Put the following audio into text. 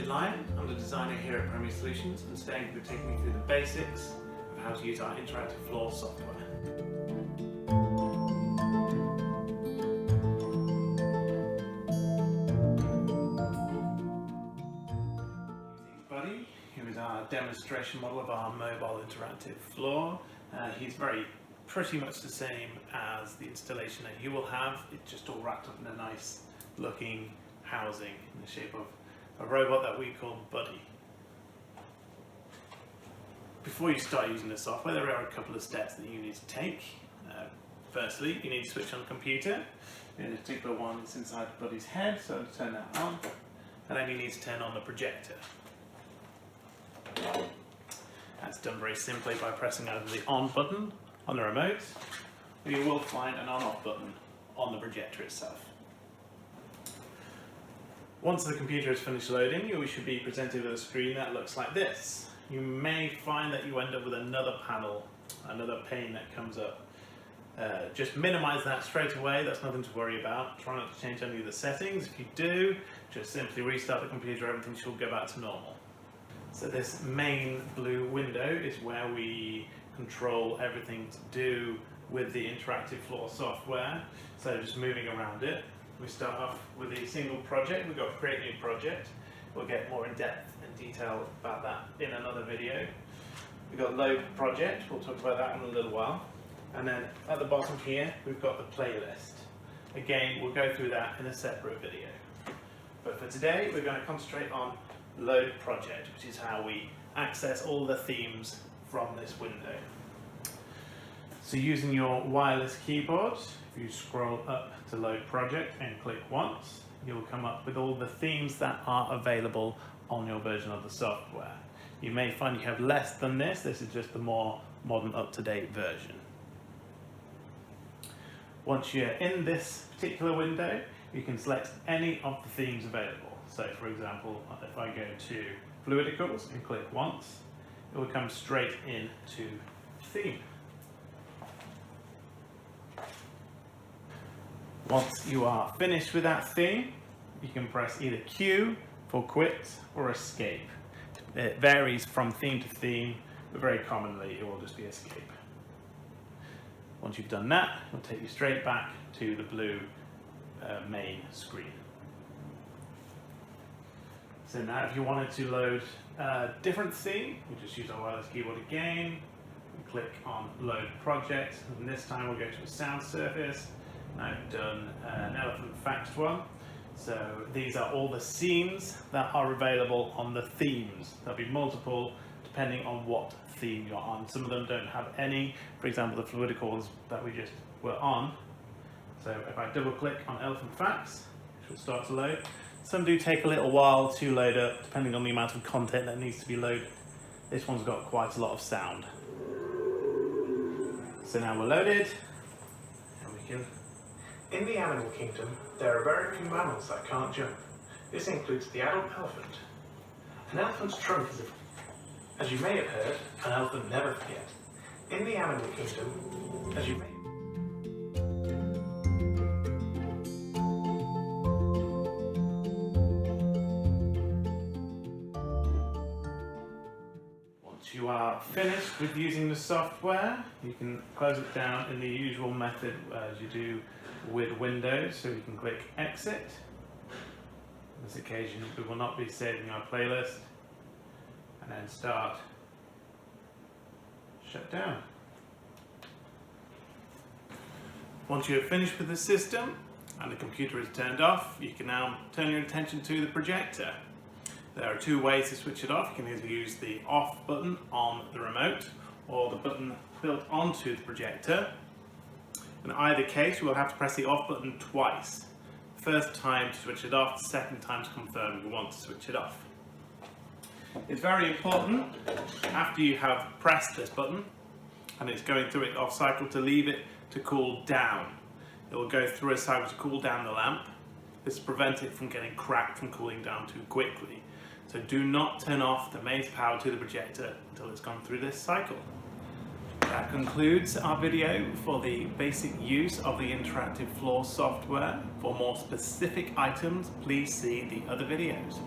Richard Lyon. I'm the designer here at Premier Solutions, and today we're taking you through the basics of how to use our interactive floor software. Using Buddy, who is our demonstration model of our mobile interactive floor. He's pretty much the same as the installation that you will have. It's just all wrapped up in a nice looking housing in the shape of a robot that we call Buddy. Before you start using the software, there are a couple of steps that you need to take. Firstly, you need to switch on the computer. In a particular one that's inside Buddy's head, so to turn that on. And then you need to turn on the projector. That's done very simply by pressing either the on button on the remote, or you will find an on-off button on the projector itself. Once the computer is finished loading, you should be presented with a screen that looks like this. You may find that you end up with another panel, another pane that comes up. Just minimize that straight away, that's nothing to worry about. Try not to change any of the settings. If you do, just simply restart the computer, everything should go back to normal. So this main blue window is where we control everything to do with the interactive floor software. So just moving around it. We start off with a single project. We've got create new project. We'll get more in depth and detail about that in another video. We've got load project. We'll talk about that in a little while. And then at the bottom here, we've got the playlist. Again, we'll go through that in a separate video. But for today, we're going to concentrate on load project, which is how we access all the themes from this window. So using your wireless keyboard, if you scroll up to load project and click once, you'll come up with all the themes that are available on your version of the software. You may find you have less than this. This is just the more modern, up-to-date version. Once you're in this particular window, you can select any of the themes available. So for example, if I go to Fluidicals and click once, it will come straight into theme. Once you are finished with that theme, you can press either Q for quit or escape. It varies from theme to theme, but very commonly it will just be escape. Once you've done that, it'll take you straight back to the blue main screen. So now if you wanted to load a different theme, we just use our wireless keyboard again, and click on load project, and this time we'll go to a sound surface. I've done an elephant facts one. So these are all the scenes that are available on the themes. There'll be multiple depending on what theme you're on. Some of them don't have any. For example, the Fluidicals that we just were on. So if I double click on elephant facts, it will start to load. Some do take a little while to load up depending on the amount of content that needs to be loaded. This one's got quite a lot of sound. So now we're loaded, and we can. In the animal kingdom, there are very few mammals that can't jump. This includes the adult elephant. An elephant's trunk is as you may have heard, an elephant never forgets. In the animal kingdom, as you may Once you are finished with using the software, you can close it down in the usual method as you do with Windows, so you can click exit. On this occasion we will not be saving our playlist, and then start shut down. Once you have finished with the system and the computer is turned off, you can now turn your attention to the projector. There are two ways to switch it off. You can either use the off button on the remote or the button built onto the projector. In either case, you will have to press the off button twice. First time to switch it off, the second time to confirm you want to switch it off. It's very important after you have pressed this button and it's going through its off cycle to leave it to cool down. It will go through a cycle to cool down the lamp. This will prevent it from getting cracked from cooling down too quickly. So do not turn off the mains power to the projector until it's gone through this cycle. That concludes our video for the basic use of the interactive floor software. For more specific items, please see the other videos.